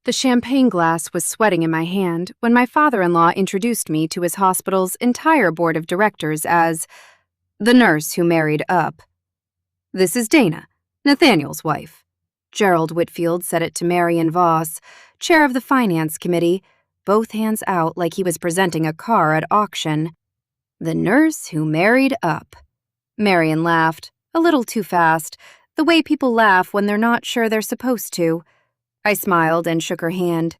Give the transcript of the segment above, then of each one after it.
The champagne glass was sweating in my hand when my father-in-law introduced me to his hospital's entire board of directors as the nurse who married up. "This is Dana, Nathaniel's wife." Gerald Whitfield said it to Marion Voss, chair of the finance committee, both hands out like he was presenting a car at auction. "The nurse who married up." Marion laughed, a little too fast, the way people laugh when they're not sure they're supposed to. I smiled and shook her hand.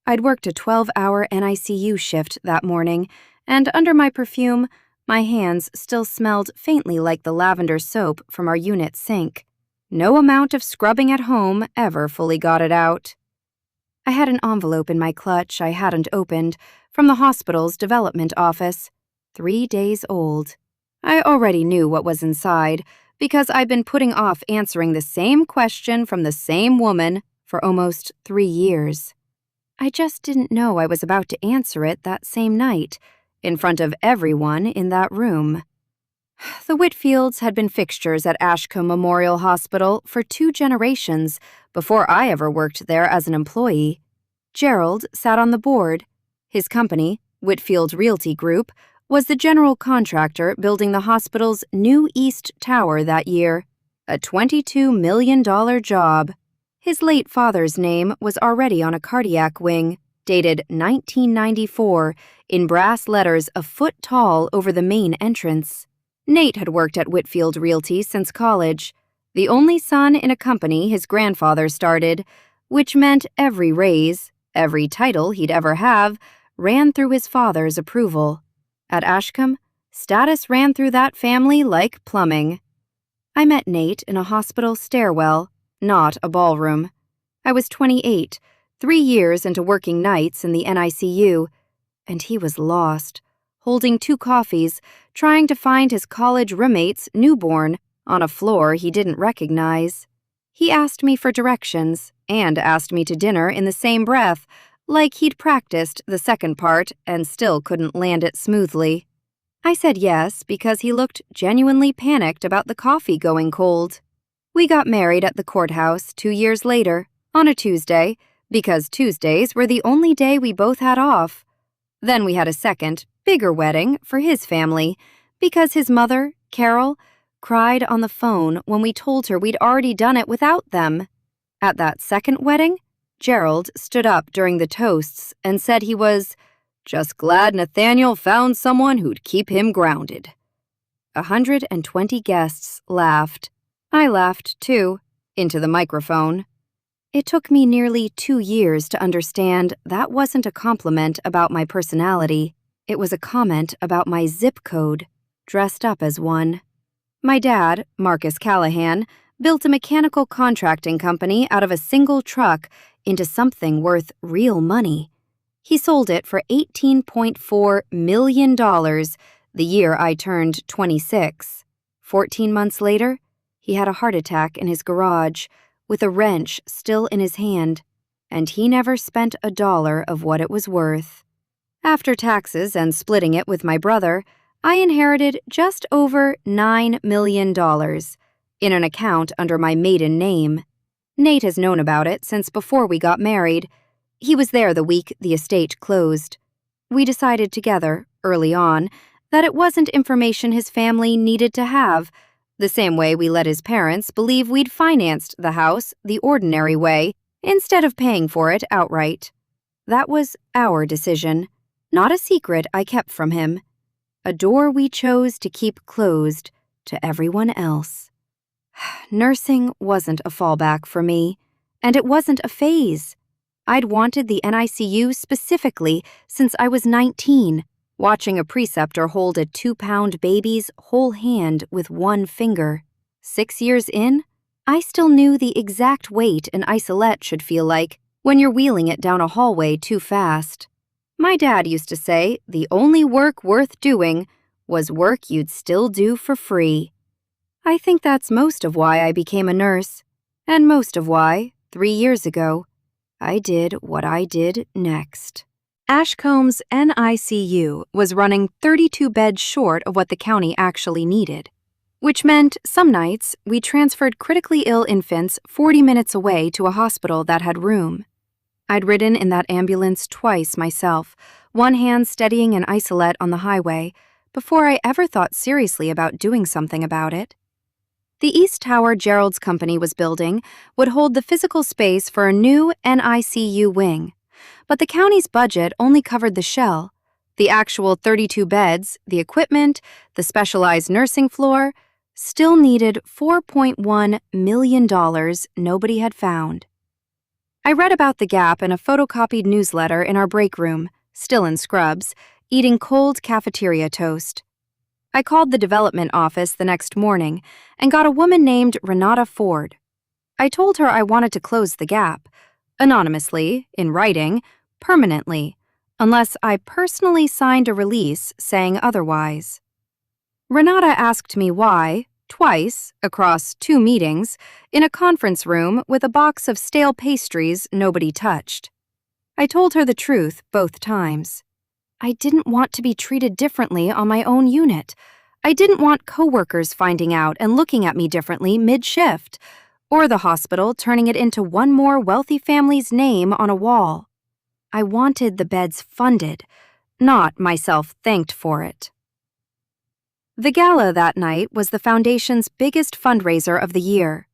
I'd worked a 12-hour NICU shift that morning, and under my perfume, my hands still smelled faintly like the lavender soap from our unit sink. No amount of scrubbing at home ever fully got it out. I had an envelope in my clutch I hadn't opened from the hospital's development office, 3 days old. I already knew what was inside because I'd been putting off answering the same question from the same woman for almost 3 years. I just didn't know I was about to answer it that same night, in front of everyone in that room. The Whitfields had been fixtures at Ashcombe Memorial Hospital for 2 generations before I ever worked there as an employee. Gerald sat on the board. His company, Whitfield Realty Group, was the general contractor building the hospital's new East Tower that year, a $22 million job. His late father's name was already on a cardiac wing, dated 1994, in brass letters a foot tall over the main entrance. Nate had worked at Whitfield Realty since college, the only son in a company his grandfather started, which meant every raise, every title he'd ever have, ran through his father's approval. At Ashcombe, status ran through that family like plumbing. I met Nate in a hospital stairwell, not a ballroom. I was 28, 3 years into working nights in the NICU, and he was lost, holding 2 coffees, trying to find his college roommate's newborn on a floor he didn't recognize. He asked me for directions and asked me to dinner in the same breath, like he'd practiced the second part and still couldn't land it smoothly. I said yes because he looked genuinely panicked about the coffee going cold. We got married at the courthouse 2 years later, on a Tuesday, because Tuesdays were the only day we both had off. Then we had a second, bigger wedding for his family, because his mother, Carol, cried on the phone when we told her we'd already done it without them. At that second wedding, Gerald stood up during the toasts and said he was just glad Nathaniel found someone who'd keep him grounded. 120 guests laughed. I laughed, too, into the microphone. It took me nearly 2 years to understand that wasn't a compliment about my personality. It was a comment about my zip code, dressed up as one. My dad, Marcus Callahan, built a mechanical contracting company out of a single truck into something worth real money. He sold it for $18.4 million the year I turned 26. 14 months later, he had a heart attack in his garage, with a wrench still in his hand, and he never spent a dollar of what it was worth. After taxes and splitting it with my brother, I inherited just over $9 million in an account under my maiden name. Nate has known about it since before we got married. He was there the week the estate closed. We decided together, early on, that it wasn't information his family needed to have, the same way we let his parents believe we'd financed the house the ordinary way instead of paying for it outright. That was our decision, not a secret I kept from him. A door we chose to keep closed to everyone else. Nursing wasn't a fallback for me, and it wasn't a phase. I'd wanted the NICU specifically since I was 19, watching a preceptor hold a 2-pound baby's whole hand with one finger. 6 years in, I still knew the exact weight an isolette should feel like when you're wheeling it down a hallway too fast. My dad used to say the only work worth doing was work you'd still do for free. I think that's most of why I became a nurse, and most of why, 3 years ago, I did what I did next. Ashcombe's NICU was running 32 beds short of what the county actually needed, which meant some nights we transferred critically ill infants 40 minutes away to a hospital that had room. I'd ridden in that ambulance twice myself, one hand steadying an isolette on the highway, before I ever thought seriously about doing something about it. The East Tower Gerald's company was building would hold the physical space for a new NICU wing, but the county's budget only covered the shell. The actual 32 beds, the equipment, the specialized nursing floor, still needed $4.1 million nobody had found. I read about the gap in a photocopied newsletter in our break room, still in scrubs, eating cold cafeteria toast. I called the development office the next morning and got a woman named Renata Ford. I told her I wanted to close the gap, anonymously, in writing, permanently, unless I personally signed a release saying otherwise. Renata asked me why, twice, across 2 meetings, in a conference room with a box of stale pastries nobody touched. I told her the truth both times. I didn't want to be treated differently on my own unit. I didn't want coworkers finding out and looking at me differently mid-shift, or the hospital turning it into one more wealthy family's name on a wall. I wanted the beds funded, not myself thanked for it. The gala that night was the foundation's biggest fundraiser of the year.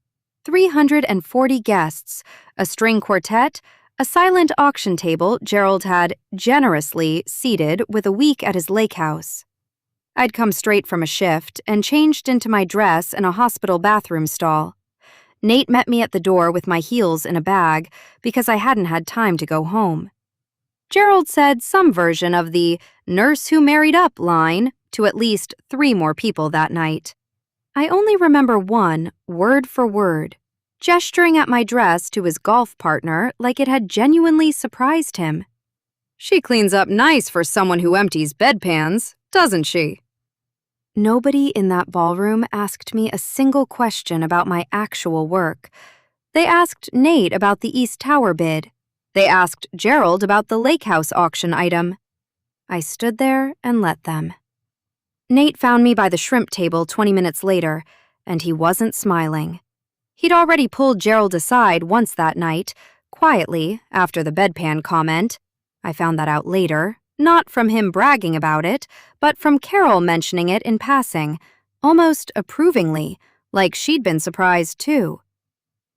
340 guests, a string quartet, a silent auction table Gerald had generously seated with a week at his lake house. I'd come straight from a shift and changed into my dress in a hospital bathroom stall. Nate met me at the door with my heels in a bag because I hadn't had time to go home. Gerald said some version of the "nurse who married up" line to at least 3 more people that night. I only remember one, word for word, gesturing at my dress to his golf partner like it had genuinely surprised him. "She cleans up nice for someone who empties bedpans, doesn't she?" Nobody in that ballroom asked me a single question about my actual work. They asked Nate about the East Tower bid. They asked Gerald about the lake house auction item. I stood there and let them. Nate found me by the shrimp table 20 minutes later, and he wasn't smiling. He'd already pulled Gerald aside once that night, quietly, after the bedpan comment. I found that out later, not from him bragging about it, but from Carol mentioning it in passing, almost approvingly, like she'd been surprised too.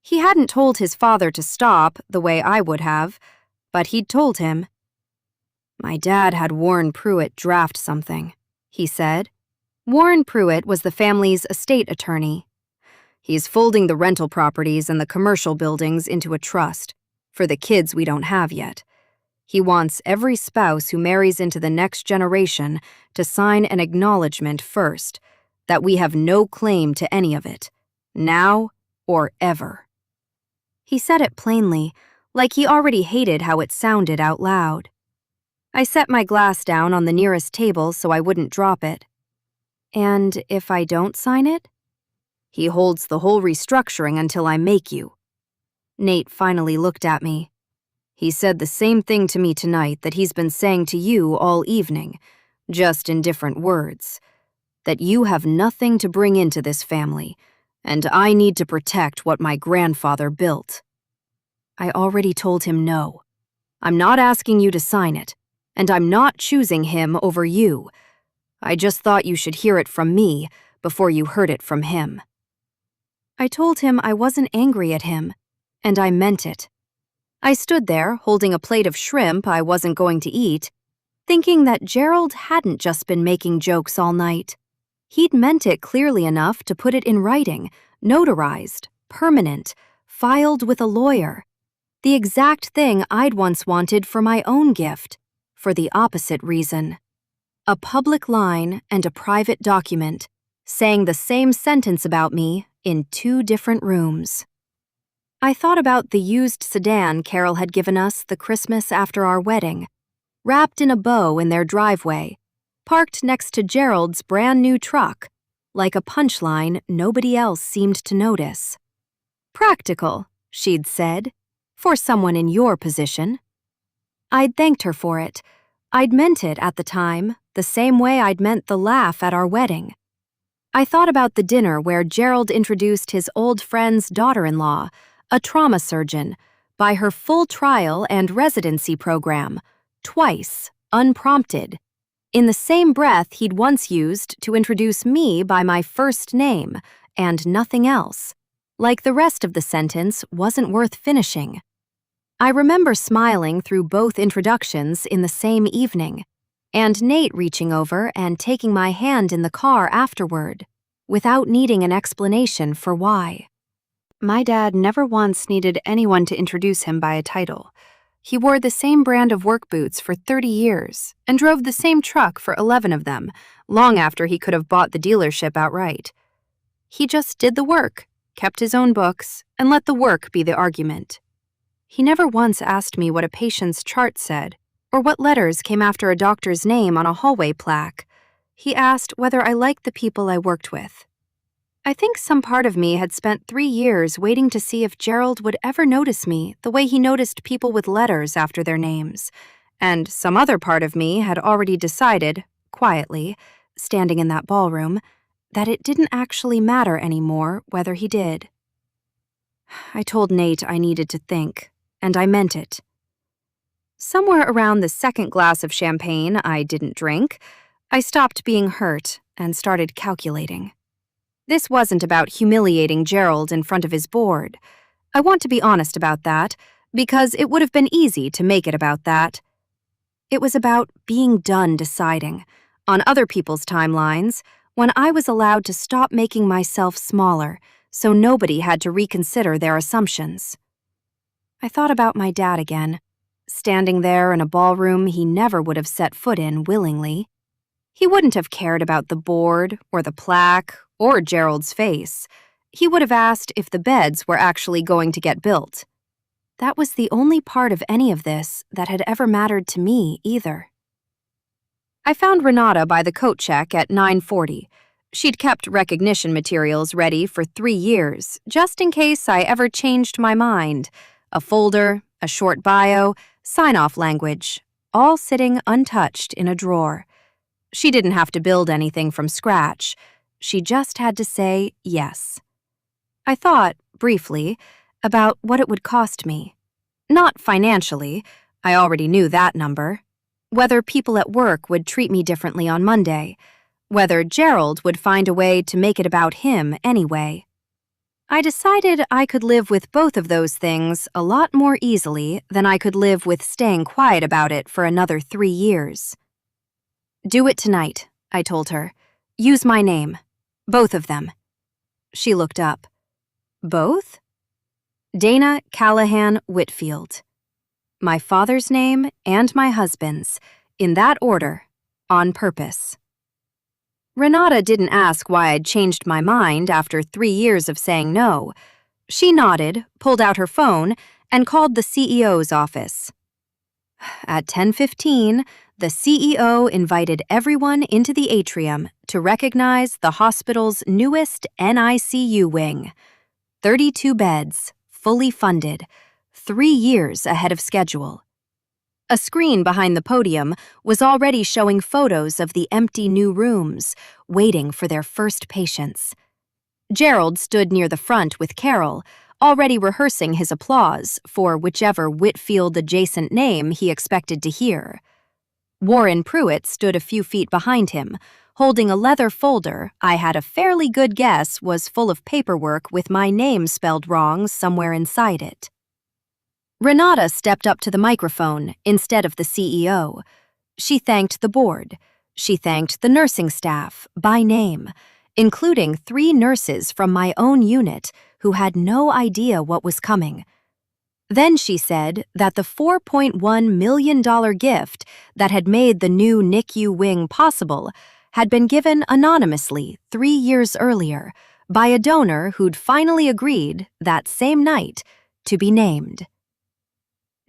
He hadn't told his father to stop the way I would have, but he'd told him. "My dad had Warren Pruitt draft something," he said. Warren Pruitt was the family's estate attorney. "He's folding the rental properties and the commercial buildings into a trust for the kids we don't have yet. He wants every spouse who marries into the next generation to sign an acknowledgement first, that we have no claim to any of it, now or ever." He said it plainly, like he already hated how it sounded out loud. I set my glass down on the nearest table so I wouldn't drop it. "And if I don't sign it?" "He holds the whole restructuring until I make you." Nate finally looked at me. "He said the same thing to me tonight that he's been saying to you all evening, just in different words. That you have nothing to bring into this family, and I need to protect what my grandfather built." I already told him no. "I'm not asking you to sign it, and I'm not choosing him over you. I just thought you should hear it from me before you heard it from him." I told him I wasn't angry at him, and I meant it. I stood there, holding a plate of shrimp I wasn't going to eat, thinking that Gerald hadn't just been making jokes all night. He'd meant it clearly enough to put it in writing, notarized, permanent, filed with a lawyer. The exact thing I'd once wanted for my own gift, for the opposite reason. A public line and a private document, saying the same sentence about me in 2 different rooms. I thought about the used sedan Carol had given us the Christmas after our wedding, wrapped in a bow in their driveway, parked next to Gerald's brand new truck, like a punchline nobody else seemed to notice. "Practical," she'd said, "for someone in your position." I'd thanked her for it. I'd meant it at the time, the same way I'd meant the laugh at our wedding. I thought about the dinner where Gerald introduced his old friend's daughter-in-law, a trauma surgeon, by her full trial and residency program, twice, unprompted, in the same breath he'd once used to introduce me by my first name and nothing else, like the rest of the sentence wasn't worth finishing. I remember smiling through both introductions in the same evening, and Nate reaching over and taking my hand in the car afterward, without needing an explanation for why. My dad never once needed anyone to introduce him by a title. He wore the same brand of work boots for 30 years and drove the same truck for 11 of them, long after he could have bought the dealership outright. He just did the work, kept his own books, and let the work be the argument. He never once asked me what a patient's chart said or what letters came after a doctor's name on a hallway plaque. He asked whether I liked the people I worked with. I think some part of me had spent 3 years waiting to see if Gerald would ever notice me the way he noticed people with letters after their names, and some other part of me had already decided, quietly, standing in that ballroom, that it didn't actually matter anymore whether he did. I told Nate I needed to think, and I meant it. Somewhere around the second glass of champagne I didn't drink, I stopped being hurt and started calculating. This wasn't about humiliating Gerald in front of his board. I want to be honest about that, because it would have been easy to make it about that. It was about being done deciding, on other people's timelines, when I was allowed to stop making myself smaller so nobody had to reconsider their assumptions. I thought about my dad again, standing there in a ballroom he never would have set foot in willingly. He wouldn't have cared about the board or the plaque or Gerald's face. He would have asked if the beds were actually going to get built. That was the only part of any of this that had ever mattered to me either. I found Renata by the coat check at 9:40. She'd kept recognition materials ready for 3 years, just in case I ever changed my mind. A folder, a short bio, sign-off language, all sitting untouched in a drawer. She didn't have to build anything from scratch. She just had to say yes. I thought, briefly, about what it would cost me. Not financially, I already knew that number. Whether people at work would treat me differently on Monday. Whether Gerald would find a way to make it about him anyway. I decided I could live with both of those things a lot more easily than I could live with staying quiet about it for another 3 years. Do it tonight, I told her. Use my name. Both of them. She looked up. Both? Dana Callahan Whitfield. My father's name and my husband's, in that order, on purpose. Renata didn't ask why I'd changed my mind after 3 years of saying no. She nodded, pulled out her phone, and called the CEO's office. At 10:15, the CEO invited everyone into the atrium to recognize the hospital's newest NICU wing. 32 beds, fully funded, 3 years ahead of schedule. A screen behind the podium was already showing photos of the empty new rooms, waiting for their first patients. Gerald stood near the front with Carol, already rehearsing his applause for whichever Whitfield-adjacent name he expected to hear. Warren Pruitt stood a few feet behind him, holding a leather folder I had a fairly good guess was full of paperwork with my name spelled wrong somewhere inside it. Renata stepped up to the microphone instead of the CEO. She thanked the board. She thanked the nursing staff by name, including 3 nurses from my own unit who had no idea what was coming. Then she said that the $4.1 million gift that had made the new NICU wing possible had been given anonymously 3 years earlier by a donor who'd finally agreed that same night to be named.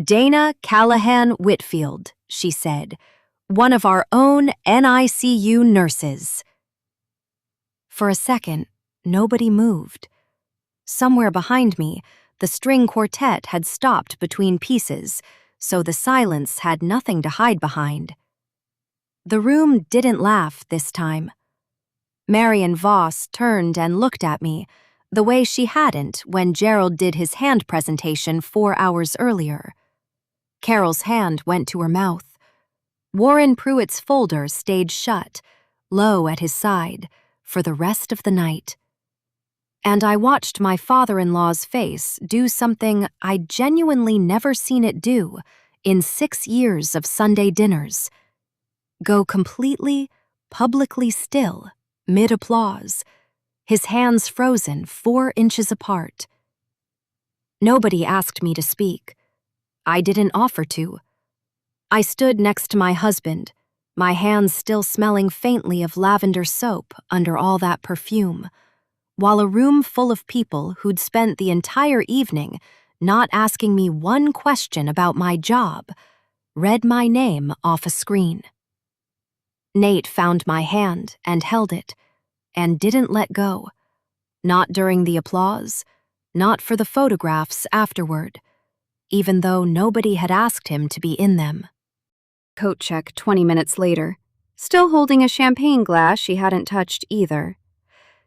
Dana Callahan Whitfield, she said, one of our own NICU nurses. For a second, nobody moved. Somewhere behind me, the string quartet had stopped between pieces, so the silence had nothing to hide behind. The room didn't laugh this time. Marion Voss turned and looked at me, the way she hadn't when Gerald did his hand presentation 4 hours earlier. Carol's hand went to her mouth. Warren Pruitt's folder stayed shut, low at his side, for the rest of the night. And I watched my father-in-law's face do something I'd genuinely never seen it do in 6 years of Sunday dinners. Go completely, publicly still, mid-applause, his hands frozen 4 inches apart. Nobody asked me to speak. I didn't offer to. I stood next to my husband, my hands still smelling faintly of lavender soap under all that perfume, while a room full of people who'd spent the entire evening not asking me one question about my job read my name off a screen. Nate found my hand and held it, and didn't let go. Not during the applause, not for the photographs afterward, even though nobody had asked him to be in them. Coat check 20 minutes later, still holding a champagne glass she hadn't touched either.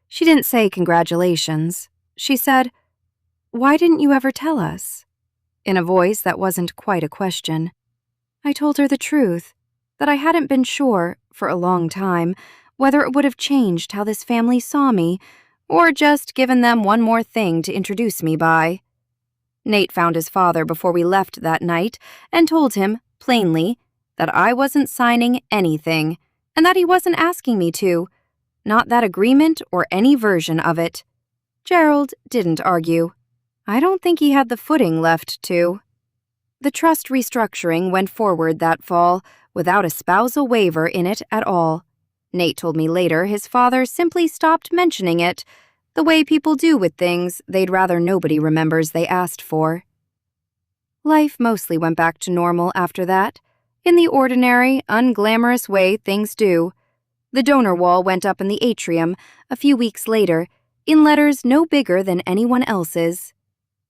She didn't say congratulations. She said, "Why didn't you ever tell us?" in a voice that wasn't quite a question. I told her the truth, that I hadn't been sure, for a long time, whether it would have changed how this family saw me, or just given them one more thing to introduce me by. Nate found his father before we left that night and told him, plainly, that I wasn't signing anything, and that he wasn't asking me to. Not that agreement or any version of it. Gerald didn't argue. I don't think he had the footing left to. The trust restructuring went forward that fall, without a spousal waiver in it at all. Nate told me later his father simply stopped mentioning it, the way people do with things they'd rather nobody remembers they asked for. Life mostly went back to normal after that, in the ordinary, unglamorous way things do. The donor wall went up in the atrium a few weeks later, in letters no bigger than anyone else's.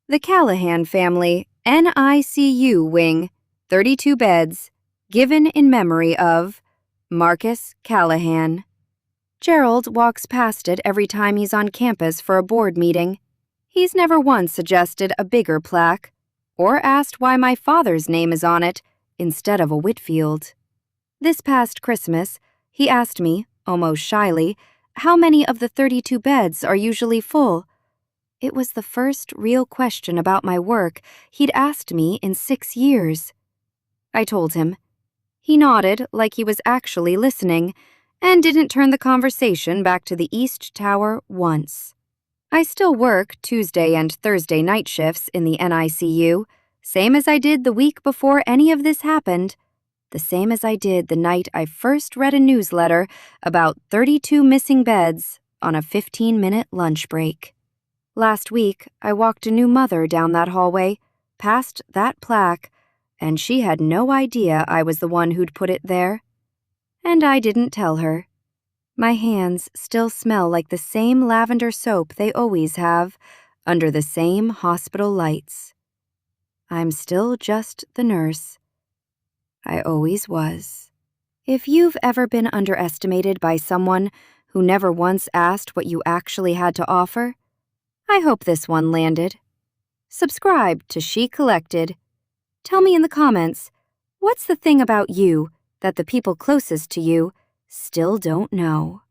The Callahan family, NICU wing, 32 beds, given in memory of Marcus Callahan. Gerald walks past it every time he's on campus for a board meeting. He's never once suggested a bigger plaque, or asked why my father's name is on it instead of a Whitfield. This past Christmas, he asked me, almost shyly, how many of the 32 beds are usually full. It was the first real question about my work he'd asked me in 6 years. I told him. He nodded like he was actually listening, and didn't turn the conversation back to the East Tower once. I still work Tuesday and Thursday night shifts in the NICU, same as I did the week before any of this happened, the same as I did the night I first read a newsletter about 32 missing beds on a 15-minute lunch break. Last week, I walked a new mother down that hallway, past that plaque, and she had no idea I was the one who'd put it there. And I didn't tell her. My hands still smell like the same lavender soap they always have, under the same hospital lights. I'm still just the nurse. I always was. If you've ever been underestimated by someone who never once asked what you actually had to offer, I hope this one landed. Subscribe to She Collected. Tell me in the comments, what's the thing about you that the people closest to you still don't know?